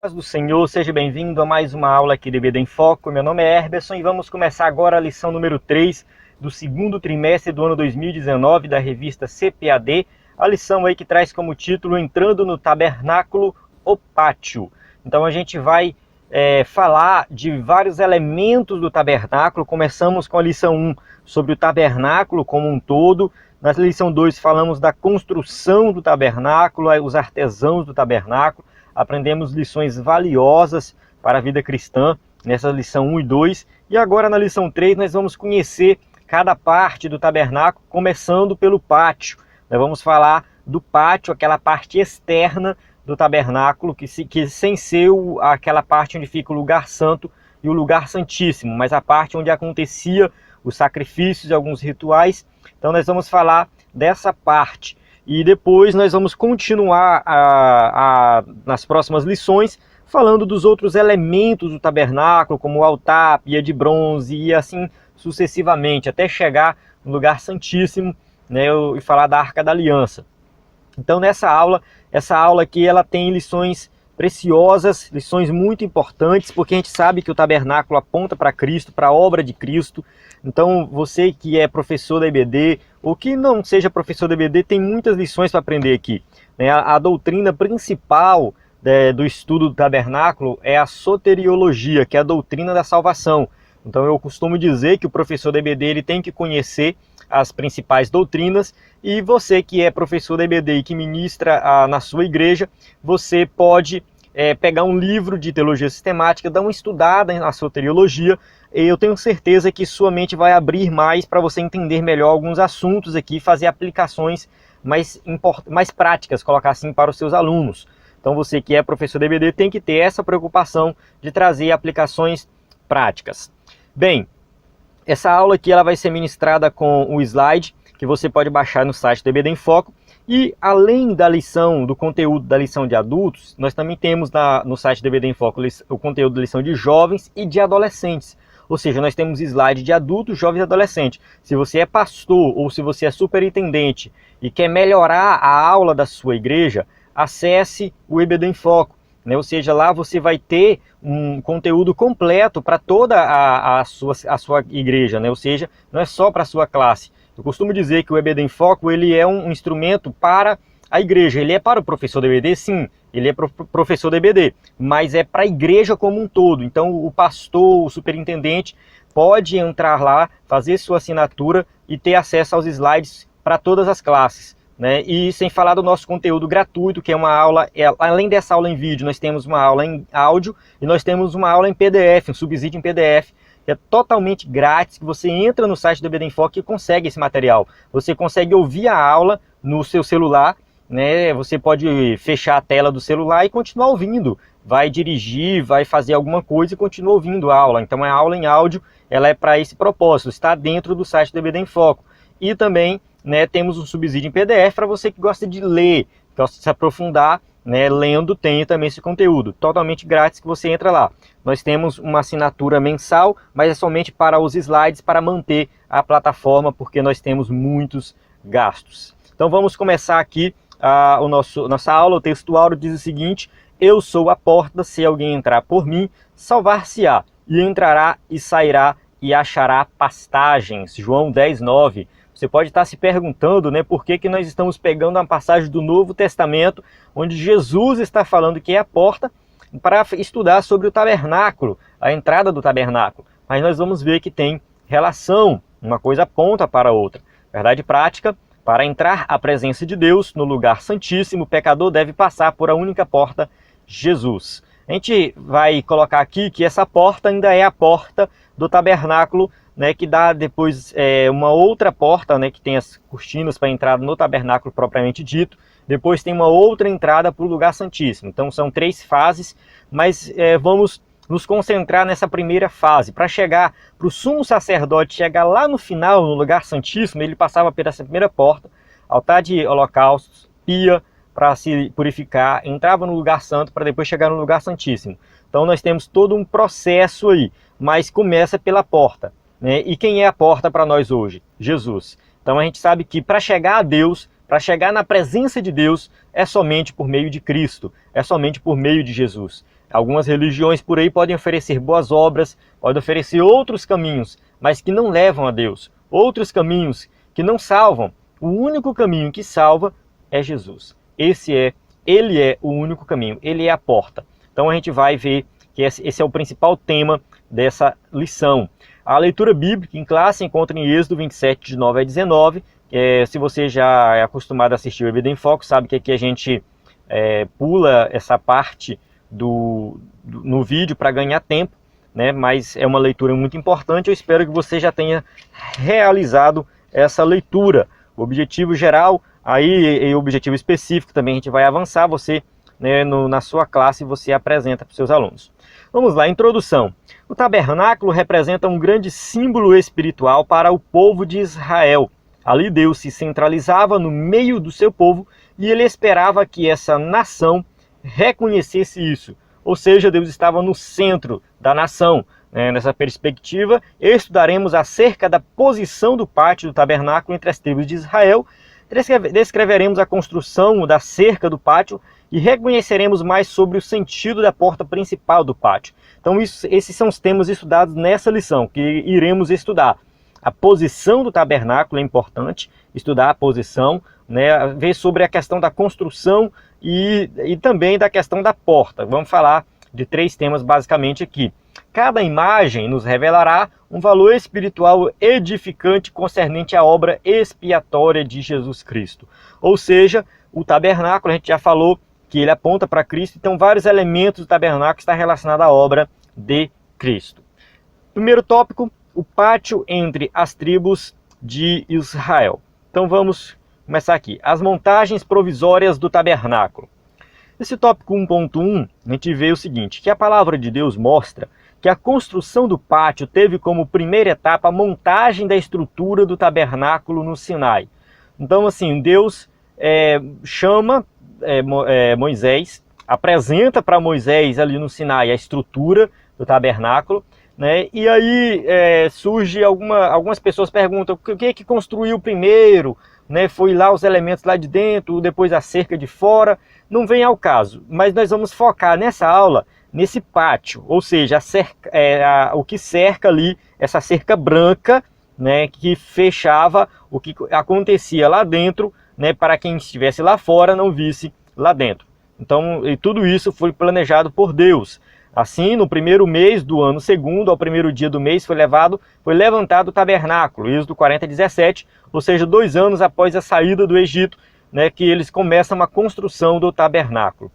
Paz do Senhor, seja bem-vindo a mais uma aula aqui de EBD em Foco. Meu nome é Herberson e vamos começar agora a lição número 3 do segundo trimestre do ano 2019 da revista CPAD. A lição aí que traz como título Entrando no Tabernáculo, o Pátio. Então a gente vai falar de vários elementos do tabernáculo. Começamos com a lição 1 sobre o tabernáculo como um todo. Na lição 2 falamos da construção do tabernáculo, os artesãos do tabernáculo. Aprendemos lições valiosas para a vida cristã nessa lição 1 e 2. E agora na lição 3 nós vamos conhecer cada parte do tabernáculo, começando pelo pátio. Nós vamos falar do pátio, aquela parte externa do tabernáculo, que sem ser aquela parte onde fica o lugar santo e o lugar santíssimo, mas a parte onde acontecia os sacrifícios e alguns rituais. Então nós vamos falar dessa parte. E depois nós vamos continuar nas próximas lições falando dos outros elementos do tabernáculo, como o altar, a pia de bronze e assim sucessivamente, até chegar no lugar santíssimo, né, e falar da Arca da Aliança. Então essa aula aqui ela tem lições preciosas, lições muito importantes, porque a gente sabe que o tabernáculo aponta para Cristo, para a obra de Cristo. Então você que é professor da EBD, ou que não seja professor da EBD, tem muitas lições para aprender aqui. A doutrina principal do estudo do tabernáculo é a soteriologia, que é a doutrina da salvação. Então eu costumo dizer que o professor da EBD ele tem que conhecer as principais doutrinas, e você que é professor da EBD e que ministra na sua igreja, você pode pegar um livro de teologia sistemática, dar uma estudada na soteriologia, e eu tenho certeza que sua mente vai abrir mais para você entender melhor alguns assuntos aqui, fazer aplicações mais práticas, colocar assim, para os seus alunos. Então você que é professor da EBD tem que ter essa preocupação de trazer aplicações práticas. Bem, essa aula aqui ela vai ser ministrada com o slide, que você pode baixar no site do EBD em Foco. E além da lição, do conteúdo da lição de adultos, nós também temos no site do EBD em Foco o conteúdo da lição de jovens e de adolescentes. Ou seja, nós temos slide de adultos, jovens e adolescentes. Se você é pastor ou se você é superintendente e quer melhorar a aula da sua igreja, acesse o EBD em Foco. Ou seja, lá você vai ter um conteúdo completo para toda a sua igreja, ou seja, não é só para a sua classe. Eu costumo dizer que o EBD em Foco ele é um instrumento para a igreja, ele é para o professor da EBD, sim, ele é professor da EBD, mas é para a igreja como um todo. Então o pastor, o superintendente pode entrar lá, fazer sua assinatura e ter acesso aos slides para todas as classes. E sem falar do nosso conteúdo gratuito, que é uma aula, além dessa aula em vídeo, nós temos uma aula em áudio e nós temos uma aula em PDF, um subsídio em PDF, que é totalmente grátis, que você entra no site do EBD em Foco e consegue esse material. Você consegue ouvir a aula no seu celular, você pode fechar a tela do celular e continuar ouvindo. Vai dirigir, vai fazer alguma coisa e continua ouvindo a aula. Então a aula em áudio, ela é para esse propósito, está dentro do site do EBD em Foco. E também temos um subsídio em PDF para você que gosta de ler, gosta de se aprofundar, lendo, tem também esse conteúdo, totalmente grátis que você entra lá. Nós temos uma assinatura mensal, mas é somente para os slides, para manter a plataforma, porque nós temos muitos gastos. Então vamos começar aqui nossa aula. O texto áureo diz o seguinte: eu sou a porta, se alguém entrar por mim, salvar-se-á, e entrará e sairá e achará pastagens. João 10:9. Você pode estar se perguntando, por que nós estamos pegando uma passagem do Novo Testamento, onde Jesus está falando que é a porta, para estudar sobre o tabernáculo, a entrada do tabernáculo. Mas nós vamos ver que tem relação, uma coisa aponta para a outra. Verdade prática: para entrar à presença de Deus, no lugar santíssimo, o pecador deve passar por a única porta, Jesus. A gente vai colocar aqui que essa porta ainda é a porta do tabernáculo, que dá depois uma outra porta, que tem as cortinas para entrar no tabernáculo propriamente dito. Depois tem uma outra entrada para o lugar santíssimo. Então são 3 fases, mas vamos nos concentrar nessa primeira fase. Para chegar para o sumo sacerdote, chegar lá no final, no lugar santíssimo, ele passava por essa primeira porta, altar de holocaustos, pia para se purificar, entrava no lugar santo para depois chegar no lugar santíssimo. Então nós temos todo um processo aí, mas começa pela porta. E quem é a porta para nós hoje? Jesus. Então a gente sabe que para chegar a Deus, para chegar na presença de Deus, é somente por meio de Cristo, é somente por meio de Jesus. Algumas religiões por aí podem oferecer boas obras, podem oferecer outros caminhos, mas que não levam a Deus. Outros caminhos que não salvam. O único caminho que salva é Jesus. Ele é o único caminho, ele é a porta. Então a gente vai ver que esse é o principal tema dessa lição. A leitura bíblica em classe encontra em Êxodo 27, de 9 a 19. Se você já é acostumado a assistir o EBD em Foco, sabe que aqui a gente pula essa parte no vídeo para ganhar tempo, né? Mas é uma leitura muito importante. Eu espero que você já tenha realizado essa leitura. O objetivo geral aí e o objetivo específico também a gente vai avançar. Você, né, na sua classe, você apresenta para os seus alunos. Vamos lá, introdução. O tabernáculo representa um grande símbolo espiritual para o povo de Israel. Ali Deus se centralizava no meio do seu povo e ele esperava que essa nação reconhecesse isso. Ou seja, Deus estava no centro da nação. Nessa perspectiva, estudaremos acerca da posição do pátio do tabernáculo entre as tribos de Israel, descreveremos a construção da cerca do pátio e reconheceremos mais sobre o sentido da porta principal do pátio. Então esses são os temas estudados nessa lição, que iremos estudar. A posição do tabernáculo é importante, estudar a posição, né, ver sobre a questão da construção e também da questão da porta. Vamos falar de 3 temas basicamente aqui. Cada imagem nos revelará um valor espiritual edificante concernente à obra expiatória de Jesus Cristo. Ou seja, o tabernáculo, a gente já falou que ele aponta para Cristo, então vários elementos do tabernáculo estão relacionados à obra de Cristo. Primeiro tópico, o pátio entre as tribos de Israel. Então vamos começar aqui. As montagens provisórias do tabernáculo. Nesse tópico 1.1, a gente vê o seguinte, que a palavra de Deus mostra que a construção do pátio teve como primeira etapa a montagem da estrutura do tabernáculo no Sinai. Então, assim, Deus chama Moisés, apresenta para Moisés ali no Sinai a estrutura do tabernáculo, né? E aí surge algumas pessoas perguntam o que construiu primeiro, né? Foi lá os elementos lá de dentro, depois a cerca de fora. Não vem ao caso, mas nós vamos focar nessa aula nesse pátio, ou seja, o que cerca ali, essa cerca branca, né, que fechava o que acontecia lá dentro, né, para quem estivesse lá fora não visse lá dentro. Então, e tudo isso foi planejado por Deus. Assim, no primeiro mês do ano segundo, ao primeiro dia do mês, foi levantado o tabernáculo, Êxodo 40:17, ou seja, 2 anos após a saída do Egito, né, que eles começam a construção do tabernáculo.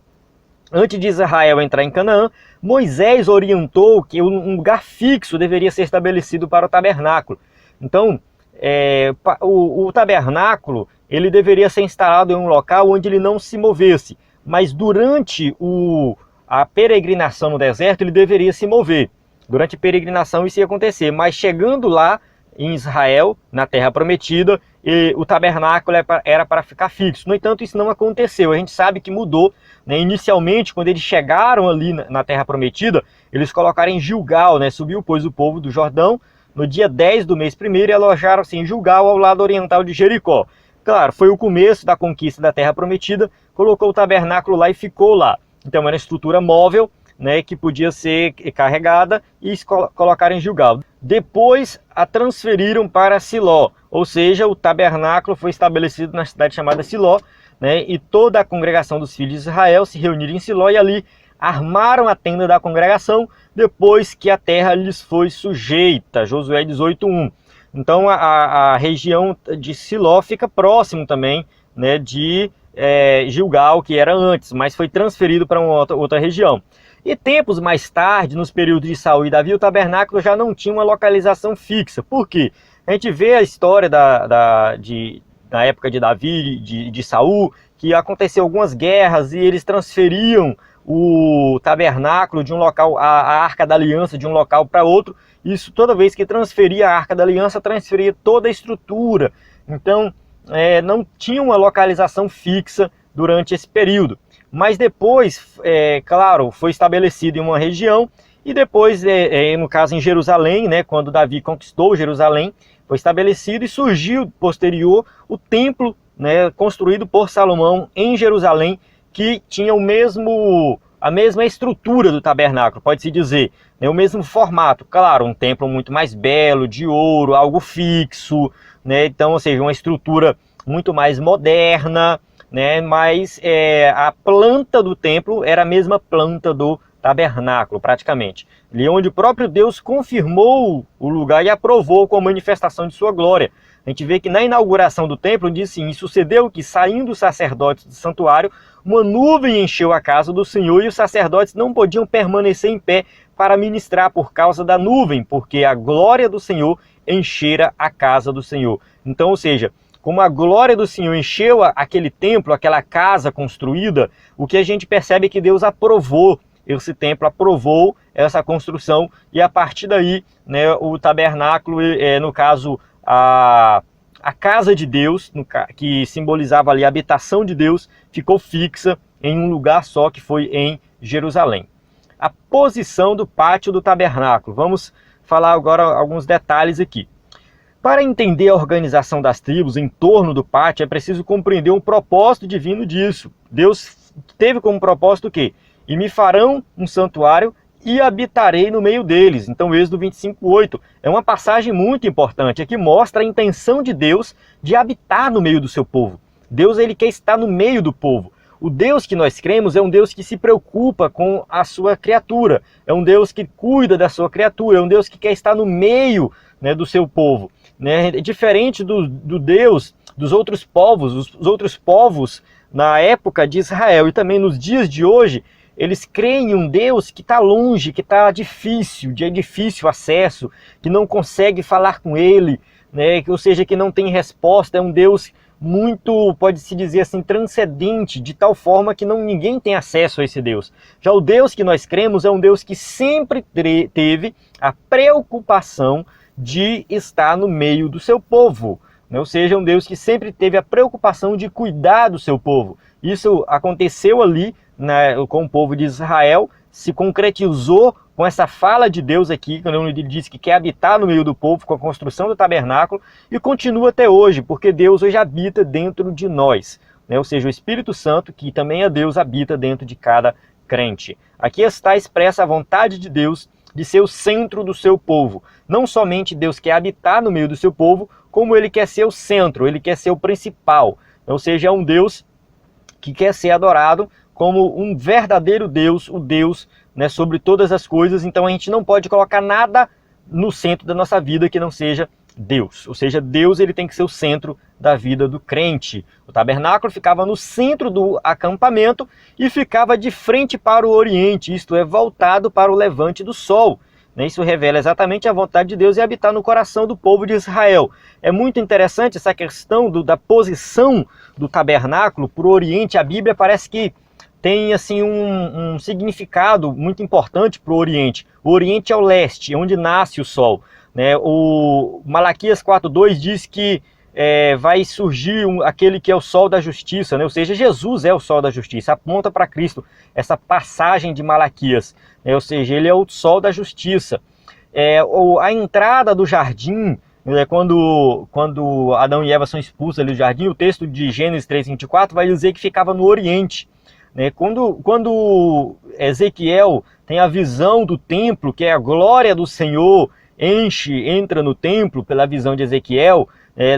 Antes de Israel entrar em Canaã, Moisés orientou que um lugar fixo deveria ser estabelecido para o tabernáculo. Então, o tabernáculo ele deveria ser instalado em um local onde ele não se movesse, mas durante a peregrinação no deserto ele deveria se mover. Durante a peregrinação isso ia acontecer, mas chegando lá em Israel, na Terra Prometida, o tabernáculo era para ficar fixo. No entanto, isso não aconteceu. A gente sabe que mudou, né? Inicialmente, quando eles chegaram ali na Terra Prometida, eles colocaram em Gilgal, né? Subiu, pois, o povo do Jordão no dia 10 do mês primeiro e alojaram-se em Gilgal, ao lado oriental de Jericó. Claro, foi o começo da conquista da Terra Prometida, colocou o tabernáculo lá e ficou lá. Então, era uma estrutura móvel, né, que podia ser carregada e colocar em Gilgal. Depois a transferiram para Siló, ou seja, o tabernáculo foi estabelecido na cidade chamada Siló, né, e toda a congregação dos filhos de Israel se reuniram em Siló e ali armaram a tenda da congregação depois que a terra lhes foi sujeita, Josué 18:1. Então a região de Siló fica próximo também, né, de Gilgal, que era antes, mas foi transferido para uma outra região. E tempos mais tarde, nos períodos de Saul e Davi, o tabernáculo já não tinha uma localização fixa. Por quê? A gente vê a história da época de Davi, de Saul, que aconteceu algumas guerras e eles transferiam o tabernáculo de um local, a Arca da Aliança de um local para outro. Isso, toda vez que transferia a Arca da Aliança, transferia toda a estrutura. Então, não tinha uma localização fixa durante esse período. Mas depois, claro, foi estabelecido em uma região e depois, no caso em Jerusalém, né, quando Davi conquistou Jerusalém, foi estabelecido e surgiu posterior o templo, né, construído por Salomão em Jerusalém, que tinha o mesmo a mesma estrutura do tabernáculo, pode-se dizer, né, o mesmo formato. Claro, um templo muito mais belo, de ouro, algo fixo, né, então, ou seja, uma estrutura muito mais moderna, né, mas a planta do templo era a mesma planta do tabernáculo, praticamente. Ali onde o próprio Deus confirmou o lugar e aprovou com a manifestação de sua glória. A gente vê que na inauguração do templo diz assim: e sucedeu que, saindo os sacerdotes do santuário, uma nuvem encheu a casa do Senhor, e os sacerdotes não podiam permanecer em pé para ministrar por causa da nuvem, porque a glória do Senhor enchera a casa do Senhor. Então, ou seja, como a glória do Senhor encheu aquele templo, aquela casa construída, o que a gente percebe é que Deus aprovou esse templo, aprovou essa construção, e a partir daí, né, o tabernáculo, no caso, a casa de Deus, que simbolizava ali a habitação de Deus, ficou fixa em um lugar só, que foi em Jerusalém. A posição do pátio do tabernáculo. Vamos falar agora alguns detalhes aqui. Para entender a organização das tribos em torno do pátio, é preciso compreender um propósito divino disso. Deus teve como propósito o quê? E me farão um santuário e habitarei no meio deles. Então, Êxodo 25:8 é uma passagem muito importante, que mostra a intenção de Deus de habitar no meio do seu povo. Deus, ele quer estar no meio do povo. O Deus que nós cremos é um Deus que se preocupa com a sua criatura, é um Deus que cuida da sua criatura, é um Deus que quer estar no meio, né, do seu povo. Né? Diferente do Deus dos outros povos, os outros povos na época de Israel e também nos dias de hoje, eles creem em um Deus que está longe, que está difícil, de difícil acesso, que não consegue falar com ele, né? Ou seja, que não tem resposta. É um Deus muito, pode-se dizer assim, transcendente, de tal forma que ninguém tem acesso a esse Deus. Já o Deus que nós cremos é um Deus que sempre teve a preocupação de estar no meio do seu povo. Ou seja, um Deus que sempre teve a preocupação de cuidar do seu povo. Isso aconteceu ali, né, com o povo de Israel, se concretizou com essa fala de Deus aqui, quando ele diz que quer habitar no meio do povo, com a construção do tabernáculo, e continua até hoje, porque Deus hoje habita dentro de nós. Né? Ou seja, o Espírito Santo, que também é Deus, habita dentro de cada crente. Aqui está expressa a vontade de Deus de ser o centro do seu povo. Não somente Deus quer habitar no meio do seu povo, como ele quer ser o centro, ele quer ser o principal. Ou seja, é um Deus que quer ser adorado como um verdadeiro Deus, o Deus, né, sobre todas as coisas. Então a gente não pode colocar nada no centro da nossa vida que não seja Deus. Ou seja, Deus, ele tem que ser o centro da vida do crente. O tabernáculo ficava no centro do acampamento e ficava de frente para o oriente, isto é, voltado para o levante do sol. Isso revela exatamente a vontade de Deus e habitar no coração do povo de Israel. É muito interessante essa questão da posição do tabernáculo para o oriente. A Bíblia parece que tem assim um significado muito importante para o oriente. O oriente é o leste, onde nasce o sol. Né? O Malaquias 4:2 diz que vai surgir aquele que é o sol da justiça, né? Ou seja, Jesus é o sol da justiça, aponta para Cristo essa passagem de Malaquias, né? Ou seja, ele é o sol da justiça. A entrada do jardim, né? quando Adão e Eva são expulsos ali do jardim, o texto de Gênesis 3:24 vai dizer que ficava no oriente. Né? Quando Ezequiel tem a visão do templo, que é a glória do Senhor, entra no templo pela visão de Ezequiel,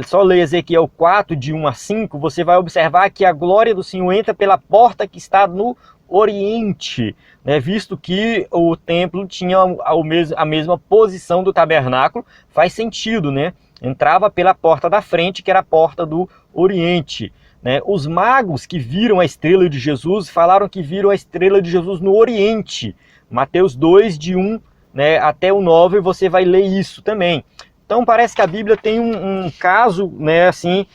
só ler Ezequiel 4, de 1 a 5, você vai observar que a glória do Senhor entra pela porta que está no oriente, né? Visto que o templo tinha a mesma posição do tabernáculo, faz sentido, né? Entrava pela porta da frente, que era a porta do oriente. Né? Os magos que viram a estrela de Jesus falaram que viram a estrela de Jesus no oriente. Mateus 2, de 1, né, até o 9, você vai ler isso também. Então parece que a Bíblia tem um caso, né, assim,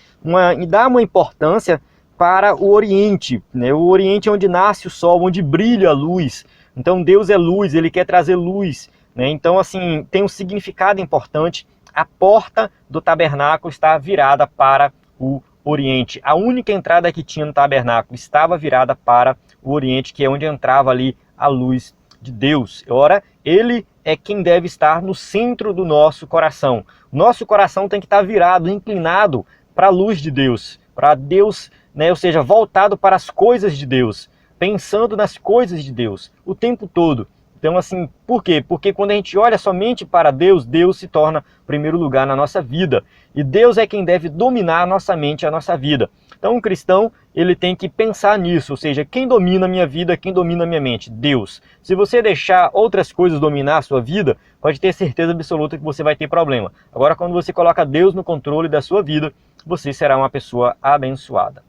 e dá uma importância para o Oriente. Né? O Oriente é onde nasce o sol, onde brilha a luz. Então Deus é luz, ele quer trazer luz. Né? Então, assim, tem um significado importante. A porta do tabernáculo está virada para o Oriente. A única entrada que tinha no tabernáculo estava virada para o Oriente, que é onde entrava ali a luz de Deus. Ora, ele é quem deve estar no centro do nosso coração. Nosso coração tem que estar virado, inclinado para a luz de Deus, para Deus, né? Ou seja, voltado para as coisas de Deus. pensando nas coisas de Deus o tempo todo. Então, assim, por quê? Porque quando a gente olha somente para Deus, Deus se torna primeiro lugar na nossa vida. E Deus é quem deve dominar a nossa mente, a nossa vida. Então, um cristão, ele tem que pensar nisso, ou seja, quem domina a minha vida, quem domina a minha mente? Deus. Se você deixar outras coisas dominar a sua vida, pode ter certeza absoluta que você vai ter problema. Agora, quando você coloca Deus no controle da sua vida, você será uma pessoa abençoada.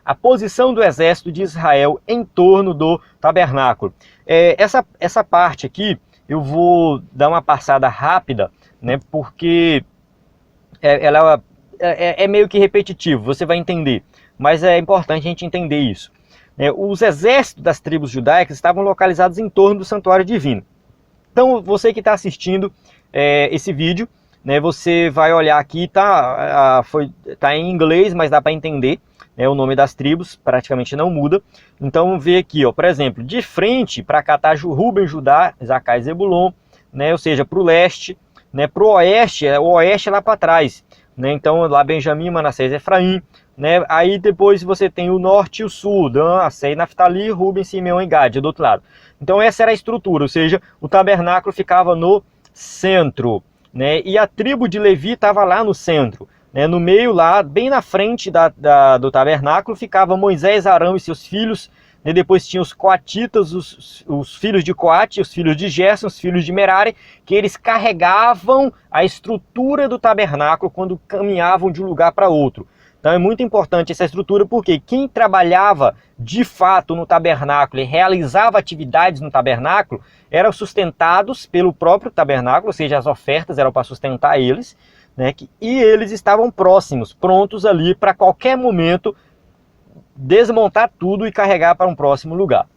A posição do exército de Israel em torno do tabernáculo. Essa parte aqui, eu vou dar uma passada rápida, né, porque ela é meio que repetitivo, você vai entender. Mas é importante a gente entender isso. Os exércitos das tribos judaicas estavam localizados em torno do santuário divino. Então, você que está assistindo esse vídeo, né, você vai olhar aqui, tá em inglês, mas dá para entender. O nome das tribos praticamente não muda. Então, vê aqui, ó, por exemplo, de frente para cá está Ruben, Judá, Isacar e Zebulon, né, ou seja, para o leste, né, para o oeste é lá para trás. Né, então, lá Benjamim, Manassés e Efraim. Né, aí depois você tem o norte e o sul, Dan, Assei, Naftali, Ruben, Simeão e Gade, do outro lado. Então, essa era a estrutura, ou seja, o tabernáculo ficava no centro. Né, e a tribo de Levi estava lá no centro. No meio lá, bem na frente do tabernáculo, ficava Moisés, Arão e seus filhos. Depois tinha os coatitas, os filhos de Coate, os filhos de Gerson, os filhos de Merari, que eles carregavam a estrutura do tabernáculo quando caminhavam de um lugar para outro. Então é muito importante essa estrutura, porque quem trabalhava de fato no tabernáculo e realizava atividades no tabernáculo eram sustentados pelo próprio tabernáculo, ou seja, as ofertas eram para sustentar eles. Né, e eles estavam próximos, prontos ali para qualquer momento desmontar tudo e carregar para um próximo lugar.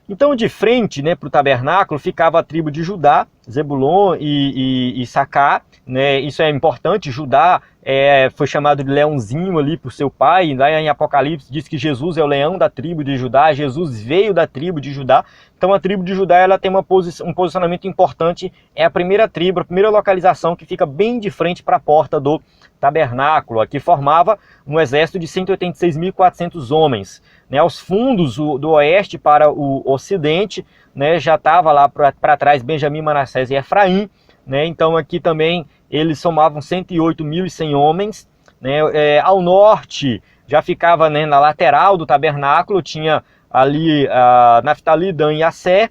Então, de frente, né, para o tabernáculo ficava a tribo de Judá, Zebulon e Issacar. Né, isso é importante. Judá foi chamado de leãozinho ali por seu pai. Lá em Apocalipse diz que Jesus é o leão da tribo de Judá. Jesus veio da tribo de Judá. Então a tribo de Judá ela tem um posicionamento importante. É a primeira tribo, a primeira localização que fica bem de frente para a porta do tabernáculo. Aqui formava um exército de 186.400 homens. Né, aos fundos do oeste para o ocidente, né, já estava lá para trás Benjamim, Manassés e Efraim. Né, então aqui também eles somavam 108.100 homens. Né, ao norte já ficava, né, na lateral do tabernáculo, tinha ali Naftali, Dan e Assé,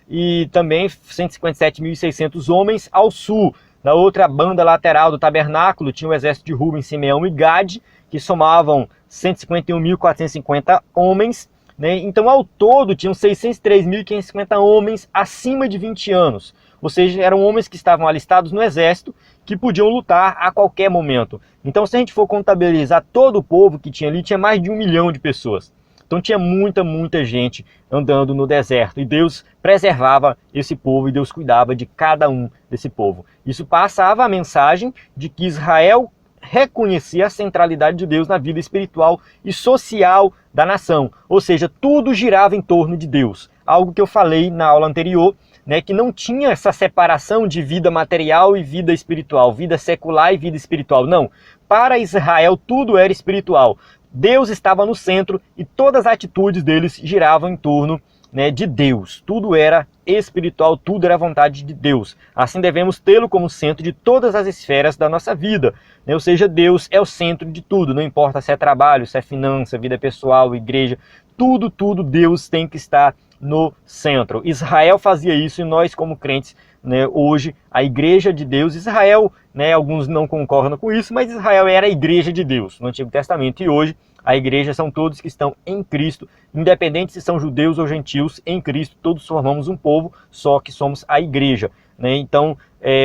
e também 157.600 homens. Ao sul, na outra banda lateral do tabernáculo, tinha o exército de Ruben, Simeão e Gade, que somavam 151.450 homens. Né? Então, ao todo, tinham 603.550 homens acima de 20 anos. Ou seja, eram homens que estavam alistados no exército, que podiam lutar a qualquer momento. Então, se a gente for contabilizar todo o povo que tinha ali, tinha mais de 1 milhão de pessoas. Então tinha muita gente andando no deserto. E Deus preservava esse povo e Deus cuidava de cada um desse povo. Isso passava a mensagem de que Israel reconhecia a centralidade de Deus na vida espiritual e social da nação. Ou seja, tudo girava em torno de Deus. Algo que eu falei na aula anterior, né, que não tinha essa separação de vida material e vida espiritual, vida secular e vida espiritual. Não. Para Israel tudo era espiritual. Deus estava no centro e todas as atitudes deles giravam em torno, né, de Deus. Tudo era espiritual, tudo era vontade de Deus. Assim devemos tê-lo como centro de todas as esferas da nossa vida. Né? Ou seja, Deus é o centro de tudo. Não importa se é trabalho, se é finança, vida pessoal, igreja. Tudo Deus tem que estar no centro. Israel fazia isso e nós como crentes, né, hoje, a igreja de Deus, Israel, né, alguns não concordam com isso, mas Israel era a igreja de Deus no Antigo Testamento, e hoje a igreja são todos que estão em Cristo, independente se são judeus ou gentios, em Cristo todos formamos um povo, só que somos a igreja. Né? Então,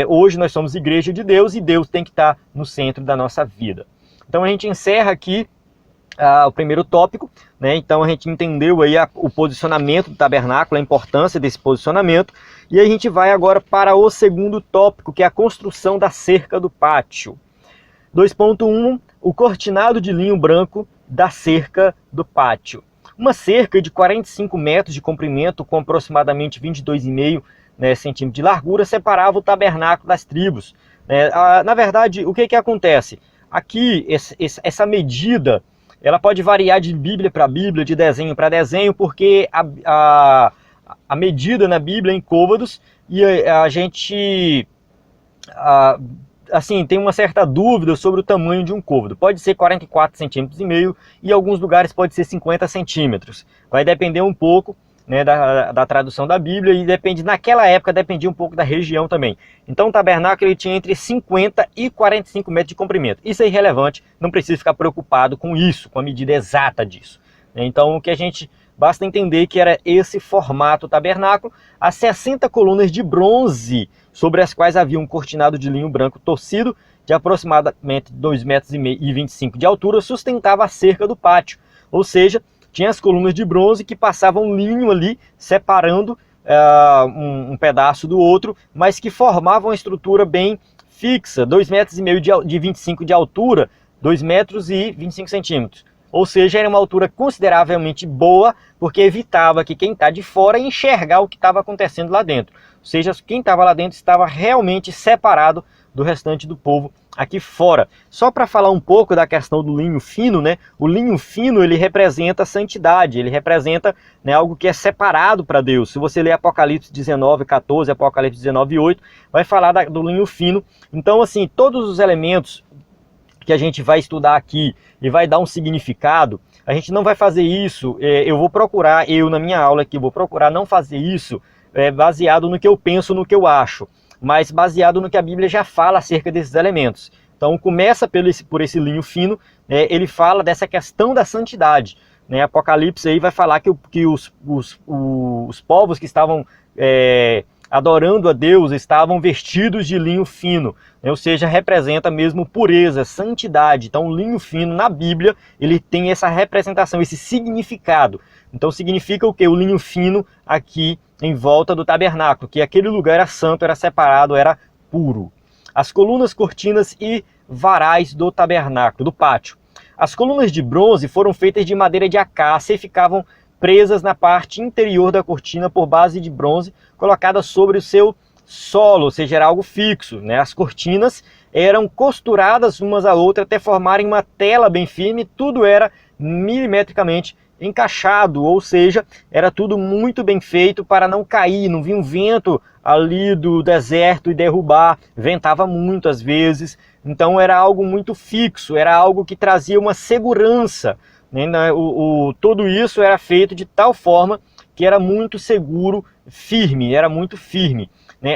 hoje nós somos igreja de Deus e Deus tem que estar no centro da nossa vida. Então a gente encerra aqui o primeiro tópico, né? Então a gente entendeu aí o posicionamento do tabernáculo, a importância desse posicionamento, e a gente vai agora para o segundo tópico, que é a construção da cerca do pátio. 2.1, o cortinado de linho branco da cerca do pátio. Uma cerca de 45 metros de comprimento com aproximadamente 22,5 centímetros de largura separava o tabernáculo das tribos. Na verdade, o que acontece? Aqui, essa medida ela pode variar de Bíblia para Bíblia, de desenho para desenho, porque a medida na Bíblia é em côvados, e a gente assim, tem uma certa dúvida sobre o tamanho de um côvado. Pode ser 44,5 centímetros, e em alguns lugares pode ser 50 centímetros. Vai depender um pouco, né, da tradução da Bíblia, e depende, naquela época dependia um pouco da região também. Então o tabernáculo ele tinha entre 50 e 45 metros de comprimento. Isso é irrelevante, não precisa ficar preocupado com isso, com a medida exata disso. Então o que a gente basta entender que era esse formato tabernáculo, as 60 colunas de bronze, sobre as quais havia um cortinado de linho branco torcido, de aproximadamente 2,25 metros de altura, sustentava a cerca do pátio. Ou seja, tinha as colunas de bronze que passavam linho ali, separando um pedaço do outro, mas que formavam uma estrutura bem fixa, 2,25 metros de 25 de altura, 2,25 metros. Ou seja, era uma altura consideravelmente boa, porque evitava que quem está de fora enxergar o que estava acontecendo lá dentro. Ou seja, quem estava lá dentro estava realmente separado do restante do povo aqui fora. Só para falar um pouco da questão do linho fino, né? O linho fino ele representa a santidade, ele representa, né, algo que é separado para Deus. Se você ler Apocalipse 19:14, Apocalipse 19:8, vai falar do linho fino. Então, assim, todos os elementos que a gente vai estudar aqui e vai dar um significado, a gente não vai fazer isso, eu vou procurar, na minha aula aqui, vou procurar não fazer isso baseado no que eu penso, no que eu acho, mas baseado no que a Bíblia já fala acerca desses elementos. Então começa por esse linho fino, ele fala dessa questão da santidade. Apocalipse aí vai falar que os povos que estavam adorando a Deus estavam vestidos de linho fino, ou seja, representa mesmo pureza, santidade. Então o linho fino na Bíblia, ele tem essa representação, esse significado. Então significa o que? O linho fino aqui em volta do tabernáculo, que aquele lugar era santo, era separado, era puro. As colunas, cortinas e varais do tabernáculo, do pátio. As colunas de bronze foram feitas de madeira de acácia e ficavam presas na parte interior da cortina por base de bronze colocada sobre o seu solo, ou seja, era algo fixo. As cortinas eram costuradas umas à outra até formarem uma tela bem firme, tudo era milimetricamente encaixado, ou seja, era tudo muito bem feito para não cair, não vir um vento ali do deserto e derrubar, ventava muito às vezes, então era algo muito fixo, era algo que trazia uma segurança. Tudo isso era feito de tal forma que era muito seguro, era muito firme.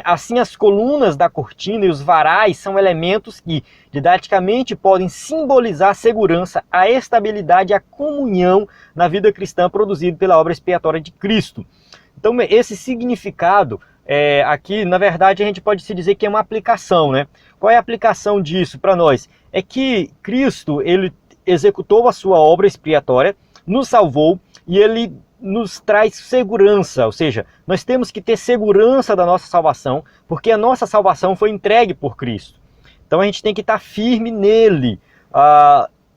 Assim, as colunas da cortina e os varais são elementos que didaticamente podem simbolizar a segurança, a estabilidade e a comunhão na vida cristã produzida pela obra expiatória de Cristo. Então esse significado aqui, na verdade, a gente pode se dizer que é uma aplicação. Qual é a aplicação disso para nós? É que Cristo, ele executou a sua obra expiatória, nos salvou e ele nos traz segurança, ou seja, nós temos que ter segurança da nossa salvação, porque a nossa salvação foi entregue por Cristo. Então a gente tem que estar firme nele.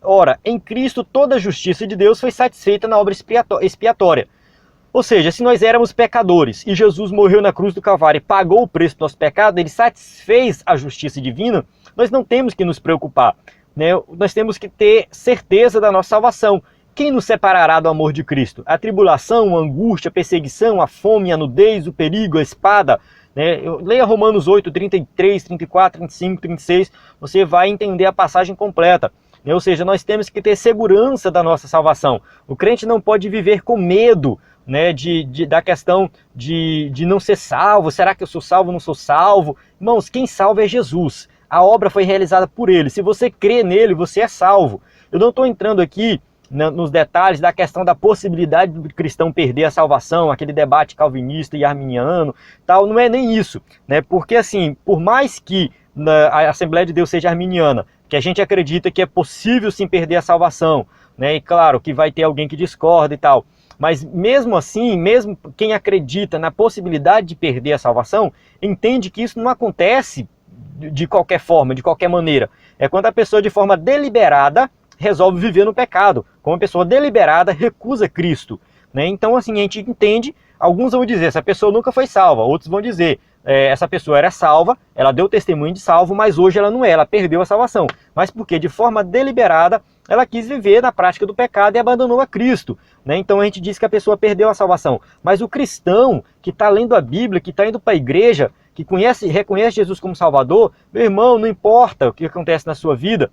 Ora, em Cristo toda a justiça de Deus foi satisfeita na obra expiatória. Ou seja, se nós éramos pecadores e Jesus morreu na cruz do Calvário e pagou o preço do nosso pecado, ele satisfez a justiça divina, nós não temos que nos preocupar. Nós temos que ter certeza da nossa salvação. Quem nos separará do amor de Cristo? A tribulação, a angústia, a perseguição, a fome, a nudez, o perigo, a espada. Leia Romanos 8, 33, 34, 35, 36, você vai entender a passagem completa. Ou seja, nós temos que ter segurança da nossa salvação. O crente não pode viver com medo da questão de não ser salvo. Será que eu sou salvo ou não sou salvo? Irmãos, quem salva é Jesus. A obra foi realizada por ele. Se você crê nele, você é salvo. Eu não estou entrando aqui nos detalhes da questão da possibilidade do cristão perder a salvação, aquele debate calvinista e arminiano, tal, não é nem isso. Porque assim, por mais que a Assembleia de Deus seja arminiana, que a gente acredita que é possível sim perder a salvação, e claro que vai ter alguém que discorda e tal, mas mesmo assim, mesmo quem acredita na possibilidade de perder a salvação, entende que isso não acontece de qualquer forma, de qualquer maneira. É quando a pessoa de forma deliberada resolve viver no pecado, como uma pessoa deliberada recusa Cristo. Então assim, a gente entende, alguns vão dizer, essa pessoa nunca foi salva, outros vão dizer, essa pessoa era salva, ela deu testemunho de salvo, mas hoje ela não é, ela perdeu a salvação. Mas porque de forma deliberada ela quis viver na prática do pecado e abandonou a Cristo, né? Então a gente diz que a pessoa perdeu a salvação. Mas o cristão que está lendo a Bíblia, que está indo para a igreja, que reconhece Jesus como Salvador, meu irmão, não importa o que acontece na sua vida.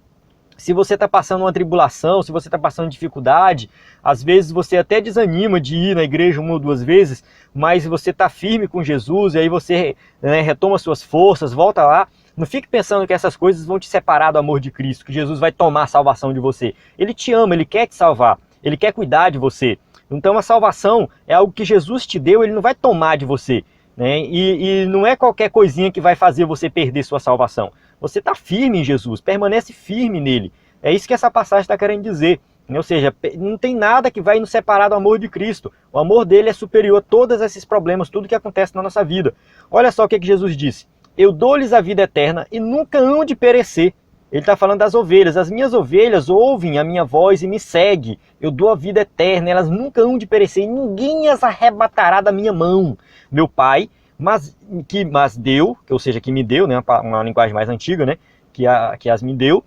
Se você está passando uma tribulação, se você está passando dificuldade, às vezes você até desanima de ir na igreja 1 ou 2 vezes, mas você está firme com Jesus, e aí você, né, retoma suas forças, volta lá. Não fique pensando que essas coisas vão te separar do amor de Cristo, que Jesus vai tomar a salvação de você. Ele te ama, Ele quer te salvar, Ele quer cuidar de você. Então a salvação é algo que Jesus te deu, Ele não vai tomar de você, né? E não é qualquer coisinha que vai fazer você perder sua salvação. Você está firme em Jesus, permanece firme nele. É isso que essa passagem está querendo dizer. Ou seja, não tem nada que vai nos separar do amor de Cristo. O amor dele é superior a todos esses problemas, tudo que acontece na nossa vida. Olha só o que Jesus disse. Eu dou-lhes a vida eterna e nunca hão de perecer. Ele está falando das ovelhas. As minhas ovelhas ouvem a minha voz e me seguem. Eu dou a vida eterna, elas nunca hão de perecer. E ninguém as arrebatará da minha mão. Meu Pai mas deu, ou seja, que me deu, né, uma linguagem mais antiga, né, que as me deu,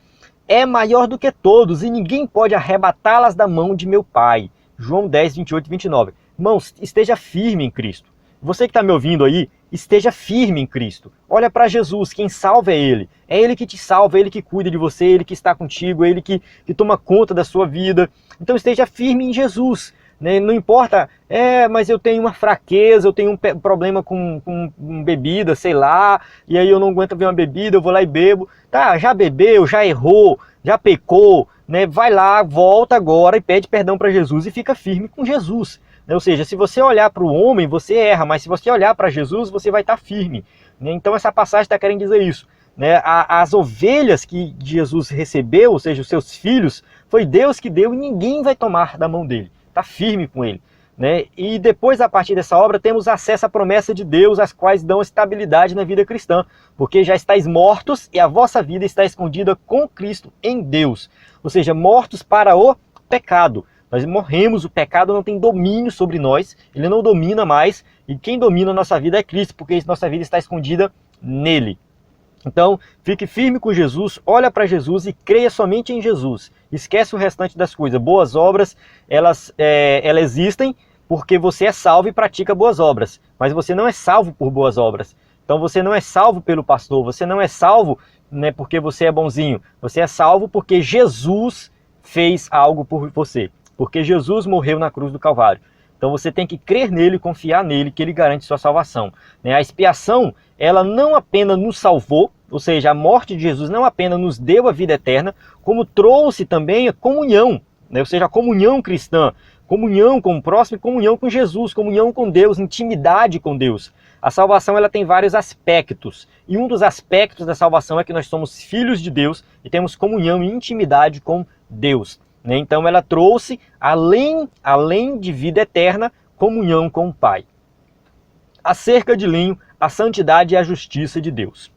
é maior do que todos, e ninguém pode arrebatá-las da mão de meu Pai. João 10, 28 e 29. Irmãos, esteja firme em Cristo. Você que está me ouvindo aí, esteja firme em Cristo. Olha para Jesus, quem salva é Ele. É Ele que te salva, é Ele que cuida de você, é Ele que está contigo, é Ele que toma conta da sua vida. Então esteja firme em Jesus. Não importa, mas eu tenho uma fraqueza, eu tenho um problema com bebida, sei lá, e aí eu não aguento ver uma bebida, eu vou lá e bebo. Tá, já bebeu, já errou, já pecou, né? Vai lá, volta agora e pede perdão para Jesus e fica firme com Jesus. Ou seja, se você olhar para o homem, você erra, mas se você olhar para Jesus, você vai estar firme. Então essa passagem está querendo dizer isso. As ovelhas que Jesus recebeu, ou seja, os seus filhos, foi Deus que deu e ninguém vai tomar da mão dele. Está firme com ele, né? E depois, a partir dessa obra, temos acesso à promessa de Deus, as quais dão estabilidade na vida cristã, porque já estáis mortos e a vossa vida está escondida com Cristo em Deus. Ou seja, mortos para o pecado. Nós morremos, o pecado não tem domínio sobre nós, ele não domina mais, e quem domina a nossa vida é Cristo, porque nossa vida está escondida nele. Então, fique firme com Jesus, olha para Jesus e creia somente em Jesus. Esquece o restante das coisas. Boas obras, elas existem porque você é salvo e pratica boas obras. Mas você não é salvo por boas obras. Então você não é salvo pelo pastor, você não é salvo, né, porque você é bonzinho. Você é salvo porque Jesus fez algo por você. Porque Jesus morreu na cruz do Calvário. Então você tem que crer nele, confiar nele, que ele garante sua salvação. A expiação, ela não apenas nos salvou, ou seja, a morte de Jesus não apenas nos deu a vida eterna, como trouxe também a comunhão, ou seja, a comunhão cristã, comunhão com o próximo e comunhão com Jesus, comunhão com Deus, intimidade com Deus. A salvação ela tem vários aspectos, e um dos aspectos da salvação é que nós somos filhos de Deus e temos comunhão e intimidade com Deus. Então ela trouxe, além de vida eterna, comunhão com o Pai. A cerca de linho, a santidade e a justiça de Deus.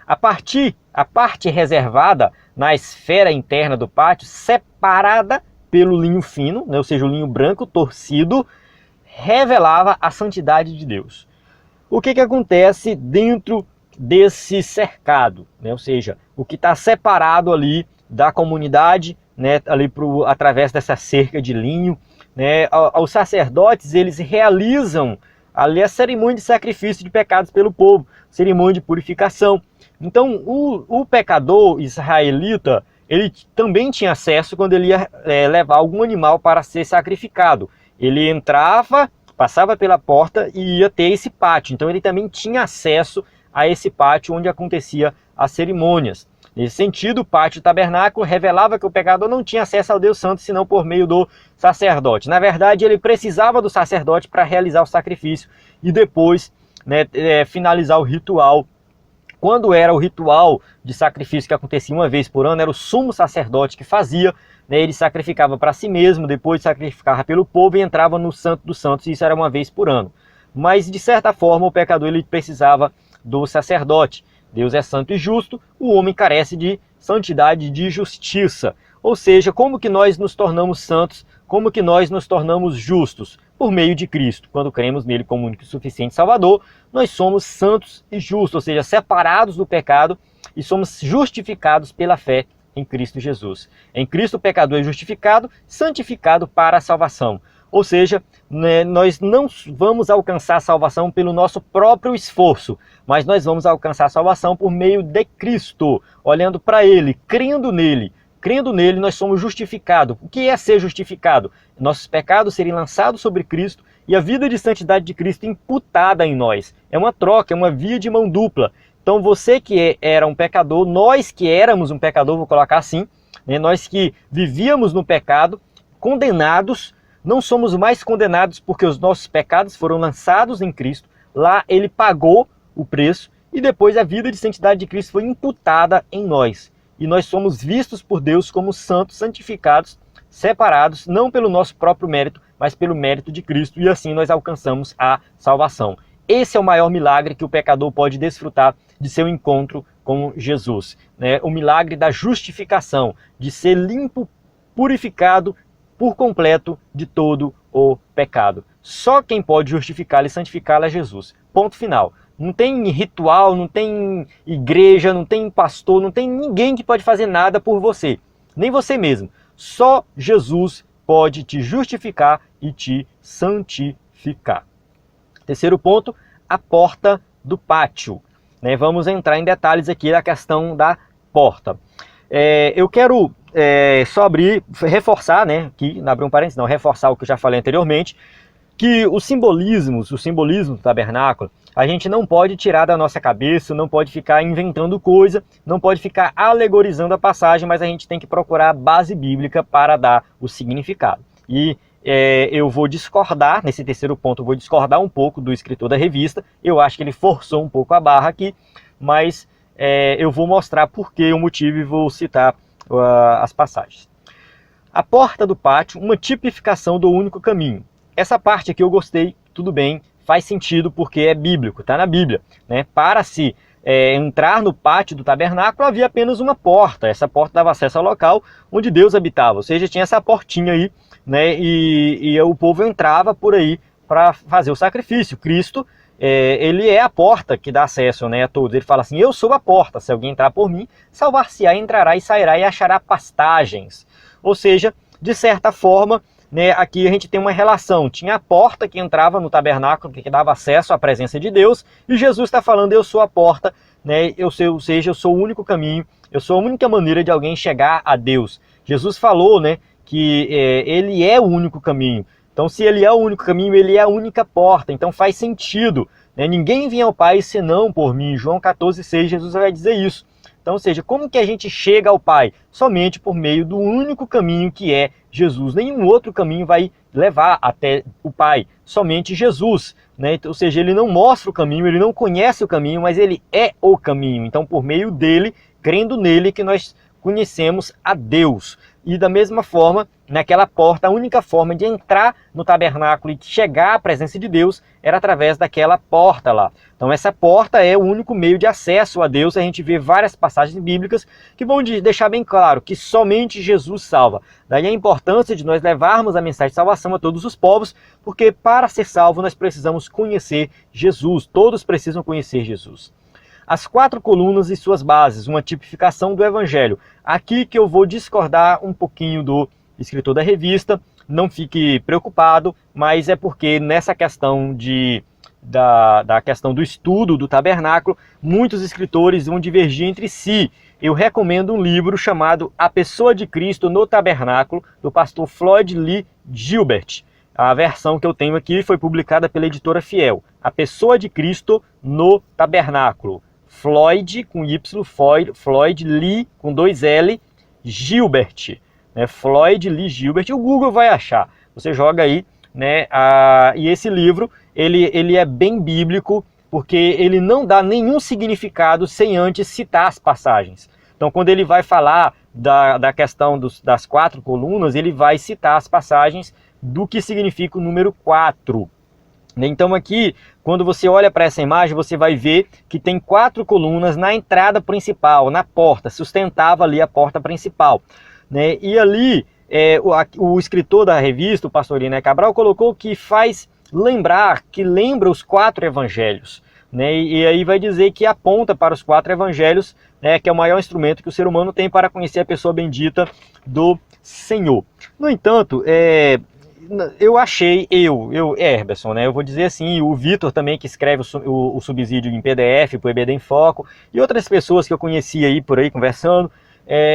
A parte reservada na esfera interna do pátio, separada pelo linho fino, ou seja, o linho branco torcido, revelava a santidade de Deus. O que acontece dentro desse cercado? Ou seja, o que está separado ali da comunidade, ali através dessa cerca de linho, os sacerdotes eles realizam ali a cerimônia de sacrifício de pecados pelo povo, cerimônia de purificação. Então o pecador israelita ele também tinha acesso quando ele ia levar algum animal para ser sacrificado. Ele entrava, passava pela porta e ia ter esse pátio. Então ele também tinha acesso a esse pátio onde acontecia as cerimônias. Nesse sentido, o pátio do tabernáculo revelava que o pecador não tinha acesso ao Deus Santo senão por meio do sacerdote. Na verdade, ele precisava do sacerdote para realizar o sacrifício e depois finalizar o ritual. Quando era o ritual de sacrifício que acontecia uma vez por ano, era o sumo sacerdote que fazia, ele sacrificava para si mesmo, depois sacrificava pelo povo e entrava no Santo dos Santos, e isso era uma vez por ano. Mas, de certa forma, o pecador ele precisava do sacerdote. Deus é santo e justo, o homem carece de santidade e de justiça. Ou seja, como que nós nos tornamos santos, como que nós nos tornamos justos? por meio de Cristo. Quando cremos nele como único e suficiente Salvador, nós somos santos e justos, ou seja, separados do pecado e somos justificados pela fé em Cristo Jesus. Em Cristo o pecador é justificado, santificado para a salvação. Ou seja, nós não vamos alcançar a salvação pelo nosso próprio esforço, mas nós vamos alcançar a salvação por meio de Cristo, olhando para Ele, crendo nele. Crendo nele, nós somos justificados. O que é ser justificado? Nossos pecados serem lançados sobre Cristo e a vida de santidade de Cristo imputada em nós. É uma troca, é uma via de mão dupla. Então você que era um pecador, nós que éramos um pecador, vou colocar assim, né? Nós que vivíamos no pecado, condenados, não somos mais condenados porque os nossos pecados foram lançados em Cristo. Lá ele pagou o preço e depois a vida de santidade de Cristo foi imputada em nós. E nós somos vistos por Deus como santos, santificados, separados, não pelo nosso próprio mérito, mas pelo mérito de Cristo. E assim nós alcançamos a salvação. Esse é o maior milagre que o pecador pode desfrutar de seu encontro com Jesus, né? O milagre da justificação, de ser limpo, purificado por completo de todo o pecado. Só quem pode justificá-lo e santificá-lo é Jesus. Ponto final. Não tem ritual, não tem igreja, não tem pastor, não tem ninguém que pode fazer nada por você. Nem você mesmo. Só Jesus pode te justificar e te santificar. Terceiro ponto, a porta do pátio. Vamos entrar em detalhes aqui da questão da porta. Eu quero só reforçar, aqui, não abrir um parênteses, não, reforçar o que eu já falei anteriormente, que o simbolismo do tabernáculo, a gente não pode tirar da nossa cabeça, não pode ficar inventando coisa, não pode ficar alegorizando a passagem, mas a gente tem que procurar a base bíblica para dar o significado. E eu vou discordar, nesse terceiro ponto, eu vou discordar um pouco do escritor da revista. Eu acho que ele forçou um pouco a barra aqui, mas eu vou mostrar por que o motivo e vou citar as passagens. A porta do pátio, uma tipificação do único caminho. Essa parte aqui eu gostei, tudo bem, faz sentido porque é bíblico, está na Bíblia. Para se entrar no pátio do tabernáculo havia apenas uma porta. Essa porta dava acesso ao local onde Deus habitava, ou seja, tinha essa portinha aí, e o povo entrava por aí para fazer o sacrifício. Cristo, ele é a porta que dá acesso, a todos. Ele fala assim: eu sou a porta, se alguém entrar por mim, salvar-se-á, entrará e sairá e achará pastagens. Ou seja, de certa forma, aqui a gente tem uma relação. Tinha a porta que entrava no tabernáculo, que dava acesso à presença de Deus, e Jesus está falando: eu sou a porta, ou seja, eu sou o único caminho, eu sou a única maneira de alguém chegar a Deus. Jesus falou, que ele é o único caminho. Então, se ele é o único caminho, ele é a única porta. Então faz sentido. Ninguém vem ao Pai senão por mim. João 14,6, Jesus vai dizer isso. Então, ou seja, como que a gente chega ao Pai? Somente por meio do único caminho que é Jesus. Nenhum outro caminho vai levar até o Pai. Somente Jesus. Ou seja, ele não mostra o caminho, ele não conhece o caminho, mas ele é o caminho. Então, por meio dele, crendo nele, que nós conhecemos a Deus. E da mesma forma, naquela porta, a única forma de entrar no tabernáculo e chegar à presença de Deus era através daquela porta lá. Então essa porta é o único meio de acesso a Deus. A gente vê várias passagens bíblicas que vão deixar bem claro que somente Jesus salva. Daí a importância de nós levarmos a mensagem de salvação a todos os povos, porque para ser salvo nós precisamos conhecer Jesus. Todos precisam conhecer Jesus. As 4 colunas e suas bases, uma tipificação do Evangelho. Aqui que eu vou discordar um pouquinho do escritor da revista, não fique preocupado, mas é porque nessa questão da questão do estudo do tabernáculo, muitos escritores vão divergir entre si. Eu recomendo um livro chamado A Pessoa de Cristo no Tabernáculo, do pastor Floyd Lee Gilbert. A versão que eu tenho aqui foi publicada pela editora Fiel. A Pessoa de Cristo no Tabernáculo. Floyd com Y, Floyd Lee com 2 L, Gilbert. Floyd Lee Gilbert, o Google vai achar. Você joga aí, e esse livro, ele é bem bíblico, porque ele não dá nenhum significado sem antes citar as passagens. Então, quando ele vai falar da questão das 4 colunas, ele vai citar as passagens do que significa o número 4. Então aqui, quando você olha para essa imagem, você vai ver que tem 4 colunas na entrada principal, na porta, sustentava ali a porta principal. E ali, o escritor da revista, o pastor Irineu Cabral, colocou que lembra os 4 evangelhos, né? E aí vai dizer que aponta para os 4 evangelhos, né, que é o maior instrumento que o ser humano tem para conhecer a pessoa bendita do Senhor. No entanto, eu achei, Herberson, né, eu vou dizer assim, o Vitor também, que escreve o subsídio em PDF para o EBD em Foco, e outras pessoas que eu conheci aí por aí conversando,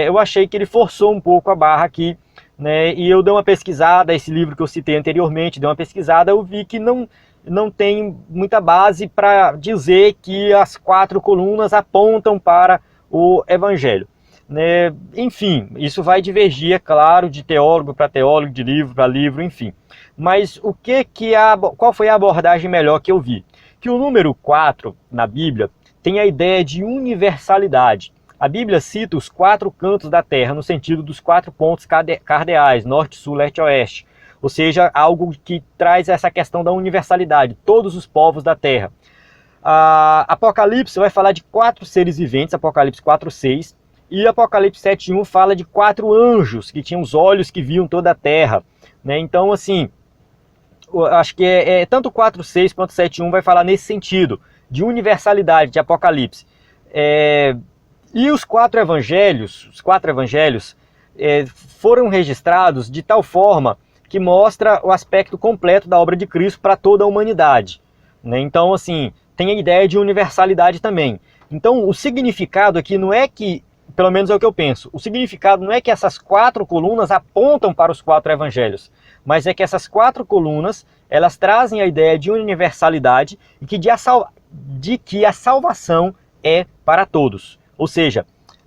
eu achei que ele forçou um pouco a barra aqui, né, e eu dei uma pesquisada, esse livro que eu citei anteriormente, dei uma pesquisada, eu vi que não tem muita base para dizer que as 4 colunas apontam para o Evangelho, né? Enfim, isso vai divergir, é claro, de teólogo para teólogo, de livro para livro, enfim. Mas qual foi a abordagem melhor que eu vi? Que o número 4 na Bíblia tem a ideia de universalidade. A Bíblia cita os 4 cantos da Terra no sentido dos 4 pontos cardeais, norte, sul, leste e oeste. Ou seja, algo que traz essa questão da universalidade, todos os povos da Terra. Apocalipse vai falar de 4 seres viventes, Apocalipse 4:6, e Apocalipse 7:1 fala de 4 anjos que tinham os olhos que viam toda a Terra, né? Então, assim, acho que tanto 4:6 quanto 7:1 vai falar nesse sentido, de universalidade de Apocalipse. E os 4 evangelhos, foram registrados de tal forma que mostra o aspecto completo da obra de Cristo para toda a humanidade, né? Então, assim, tem a ideia de universalidade também. Então, o significado aqui não é que, pelo menos é o que eu penso, o significado não é que essas 4 colunas apontam para os 4 evangelhos, mas é que essas 4 colunas, elas trazem a ideia de universalidade e de que a salvação é para todos. Ou seja,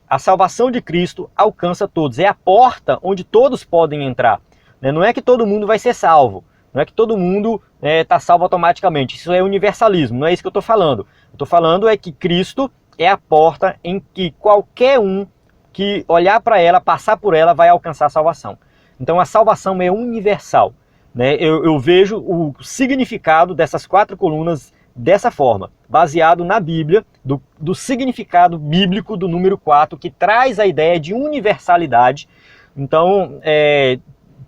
a salvação de Cristo alcança todos, é a porta onde todos podem entrar. Não é que todo mundo vai ser salvo, não é que todo mundo está salvo automaticamente, isso é universalismo, não é isso que eu estou falando. Eu estou falando é que Cristo é a porta em que qualquer um que olhar para ela, passar por ela, vai alcançar a salvação. Então a salvação é universal, né? Eu vejo o significado dessas 4 colunas dessa forma, baseado na Bíblia, do significado bíblico do número 4, que traz a ideia de universalidade. Então,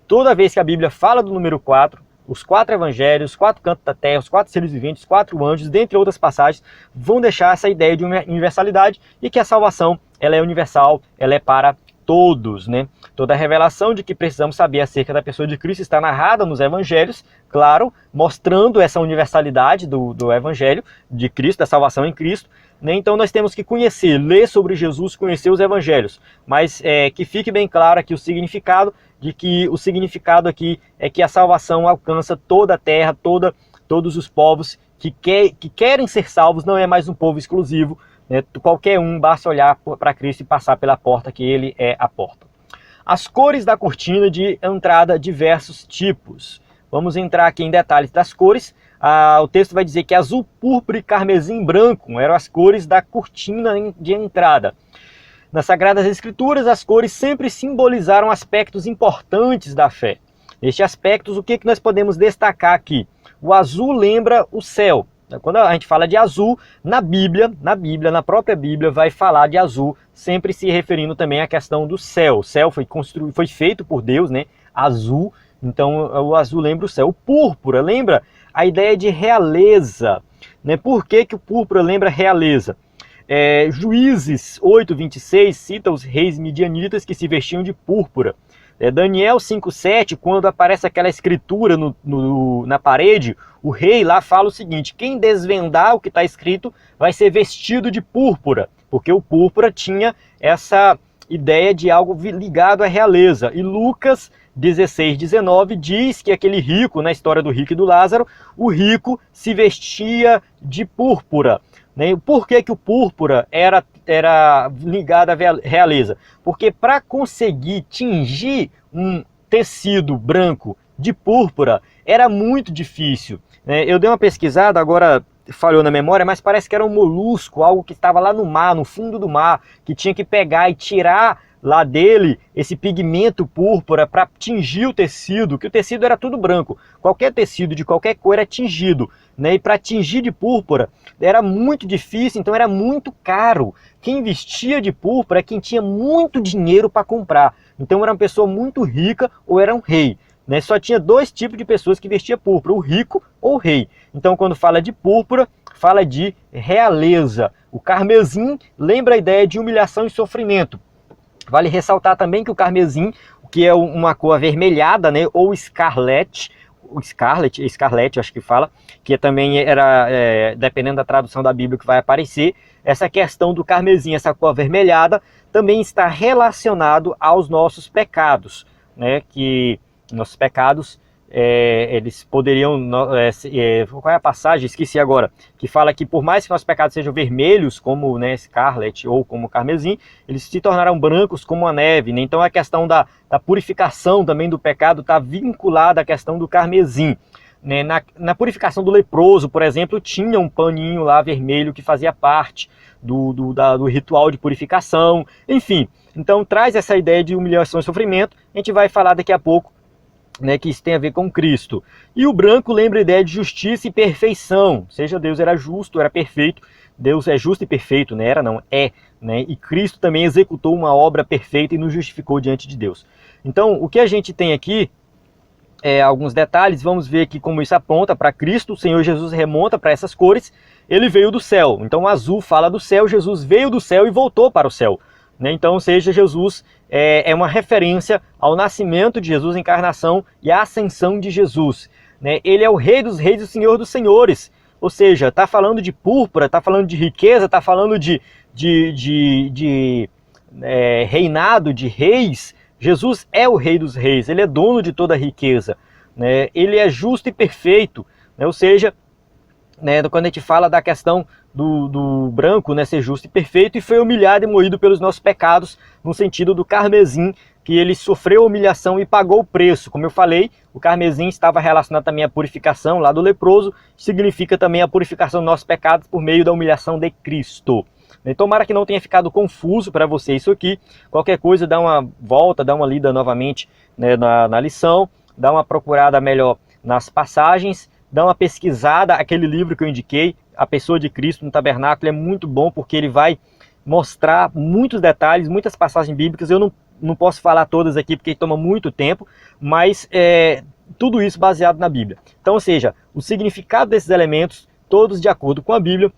toda vez que a Bíblia fala do número 4, os 4 evangelhos, os 4 cantos da terra, os 4 seres viventes, os 4 anjos, dentre outras passagens, vão deixar essa ideia de universalidade e que a salvação ela é universal, ela é para todos, né? Toda a revelação de que precisamos saber acerca da pessoa de Cristo está narrada nos evangelhos, claro, mostrando essa universalidade do evangelho de Cristo, da salvação em Cristo, né? Então nós temos que conhecer, ler sobre Jesus, conhecer os evangelhos, mas que fique bem claro aqui o significado aqui é que a salvação alcança toda a terra, todos os povos que querem ser salvos, não é mais um povo exclusivo, né? Qualquer um, basta olhar para Cristo e passar pela porta, que ele é a porta. As cores da cortina de entrada, diversos tipos. Vamos entrar aqui em detalhes das cores. O texto vai dizer que azul, púrpura e carmesim branco eram as cores da cortina de entrada. Nas Sagradas Escrituras, as cores sempre simbolizaram aspectos importantes da fé. Nestes aspectos, o que nós podemos destacar aqui? O azul lembra o céu. Quando a gente fala de azul, na própria Bíblia, vai falar de azul, sempre se referindo também à questão do céu. O céu foi feito por Deus, né? Azul, então o azul lembra o céu. O púrpura lembra a ideia de realeza, né? Por que o púrpura lembra realeza? Juízes 8:26 cita os reis midianitas que se vestiam de púrpura. Daniel 5:7, quando aparece aquela escritura na parede, o rei lá fala o seguinte: quem desvendar o que está escrito vai ser vestido de púrpura, porque o púrpura tinha essa ideia de algo ligado à realeza. E Lucas 16:19 diz que aquele rico, na história do rico e do Lázaro, o rico se vestia de púrpura. Por que o púrpura era ligado à realeza? Porque para conseguir tingir um tecido branco de púrpura era muito difícil. Eu dei uma pesquisada, agora falhou na memória, mas parece que era um molusco, algo que estava lá no mar, no fundo do mar, que tinha que pegar e tirar lá dele esse pigmento púrpura para tingir o tecido, que o tecido era tudo branco. Qualquer tecido de qualquer cor é tingido, né? E para tingir de púrpura era muito difícil, então era muito caro. Quem vestia de púrpura é quem tinha muito dinheiro para comprar. Então era uma pessoa muito rica ou era um rei. Né? Só tinha dois tipos de pessoas que vestiam púrpura, o rico ou o rei. Então quando fala de púrpura, fala de realeza. O carmesim lembra a ideia de humilhação e sofrimento. Vale ressaltar também que o carmesim, que é uma cor avermelhada, né, ou escarlate, escarlate, acho que fala, que também era, dependendo da tradução da Bíblia que vai aparecer, essa questão do carmesim, essa cor avermelhada, também está relacionado aos nossos pecados, né, que nossos pecados, eles poderiam, qual é a passagem? Esqueci agora, que fala que por mais que nossos pecados sejam vermelhos, como, né, escarlate ou como carmesim, eles se tornarão brancos como a neve, né? Então a questão da purificação também do pecado está vinculada à questão do carmesim. Né? Na purificação do leproso, por exemplo, tinha um paninho lá vermelho que fazia parte do ritual de purificação, enfim. Então traz essa ideia de humilhação e sofrimento, a gente vai falar daqui a pouco, né, que isso tem a ver com Cristo. E o branco lembra a ideia de justiça e perfeição, ou seja, Deus era justo, era perfeito, Deus é justo e perfeito, né? Era não, é, né? E Cristo também executou uma obra perfeita e nos justificou diante de Deus. Então, o que a gente tem aqui, alguns detalhes, vamos ver aqui como isso aponta para Cristo. O Senhor Jesus remonta para essas cores, ele veio do céu, então o azul fala do céu, Jesus veio do céu e voltou para o céu. Então, ou seja, Jesus é uma referência ao nascimento de Jesus, a encarnação e a ascensão de Jesus. Ele é o Rei dos Reis e o Senhor dos Senhores. Ou seja, está falando de púrpura, está falando de riqueza, está falando de reinado de reis. Jesus é o Rei dos Reis, ele é dono de toda a riqueza. Ele é justo e perfeito. Ou seja, quando a gente fala da questão do branco, ser justo e perfeito, e foi humilhado e moído pelos nossos pecados, no sentido do carmesim, que ele sofreu humilhação e pagou o preço. Como eu falei, o carmesim estava relacionado também à purificação lá do leproso, significa também a purificação dos nossos pecados por meio da humilhação de Cristo. Tomara que não tenha ficado confuso para você isso aqui. Qualquer coisa, dá uma volta, dá uma lida novamente na lição, dá uma procurada melhor nas passagens, dá uma pesquisada, aquele livro que eu indiquei, A Pessoa de Cristo no Tabernáculo, é muito bom porque ele vai mostrar muitos detalhes, muitas passagens bíblicas. Eu não posso falar todas aqui porque toma muito tempo, mas tudo isso baseado na Bíblia. Então, ou seja, o significado desses elementos, todos de acordo com a Bíblia,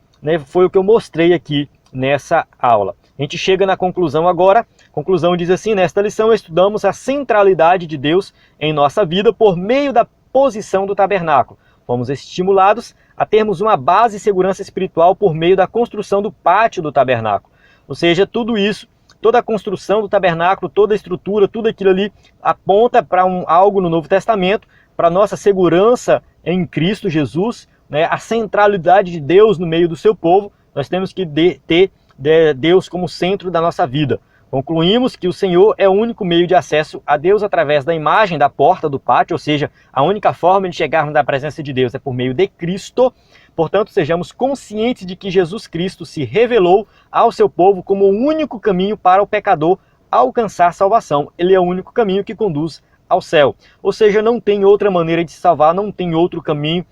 foi o que eu mostrei aqui nessa aula. A gente chega na conclusão agora. A conclusão diz assim: nesta lição estudamos a centralidade de Deus em nossa vida por meio da posição do tabernáculo. Fomos estimulados a termos uma base e segurança espiritual por meio da construção do pátio do tabernáculo. Ou seja, tudo isso, toda a construção do tabernáculo, toda a estrutura, tudo aquilo ali aponta para algo no Novo Testamento, para a nossa segurança em Cristo Jesus, a centralidade de Deus no meio do seu povo. Nós temos que ter Deus como centro da nossa vida. Concluímos que o Senhor é o único meio de acesso a Deus através da imagem da porta do pátio, ou seja, a única forma de chegarmos na presença de Deus é por meio de Cristo. Portanto, sejamos conscientes de que Jesus Cristo se revelou ao seu povo como o único caminho para o pecador alcançar salvação. Ele é o único caminho que conduz ao céu. Ou seja, não tem outra maneira de se salvar, não tem outro caminho,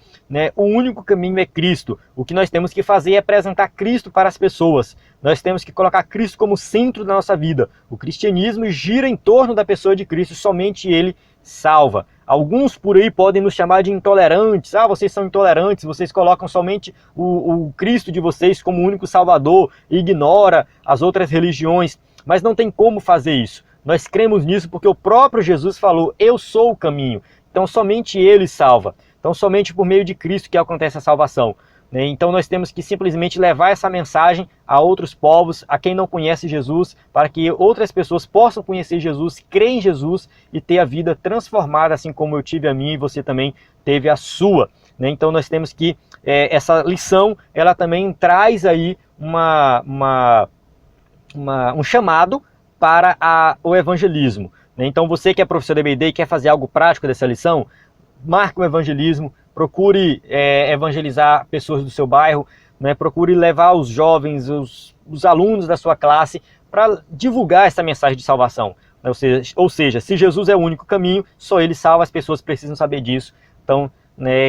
O único caminho é Cristo. O que nós temos que fazer é apresentar Cristo para as pessoas. Nós temos que colocar Cristo como centro da nossa vida. O cristianismo gira em torno da pessoa de Cristo, somente Ele salva. Alguns por aí podem nos chamar de intolerantes. Vocês são intolerantes, vocês colocam somente o Cristo de vocês como o único salvador e ignora as outras religiões. Mas não tem como fazer isso. Nós cremos nisso porque o próprio Jesus falou: eu sou o caminho. Então somente Ele salva. Então somente por meio de Cristo que acontece a salvação. Então nós temos que simplesmente levar essa mensagem a outros povos, a quem não conhece Jesus, para que outras pessoas possam conhecer Jesus, crer em Jesus e ter a vida transformada, assim como eu tive a minha e você também teve a sua. Então nós temos que, essa lição, ela também traz aí um chamado para o evangelismo. Então você que é professor de EBD e quer fazer algo prático dessa lição, marque um evangelismo, procure evangelizar pessoas do seu bairro, procure levar os jovens, os alunos da sua classe para divulgar essa mensagem de salvação. Ou seja, se Jesus é o único caminho, só Ele salva, as pessoas precisam saber disso. Então,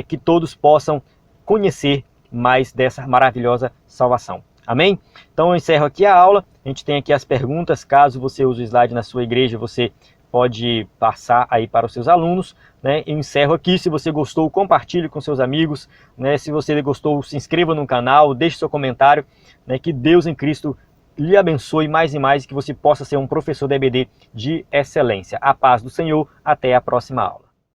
que todos possam conhecer mais dessa maravilhosa salvação. Amém? Então eu encerro aqui a aula. A gente tem aqui as perguntas, caso você use o slide na sua igreja, você pode passar aí para os seus alunos, né? Eu encerro aqui. Se você gostou, compartilhe com seus amigos, né? Se você gostou, se inscreva no canal, deixe seu comentário, né? Que Deus em Cristo lhe abençoe mais e mais, que você possa ser um professor da EBD de excelência. A paz do Senhor, até a próxima aula.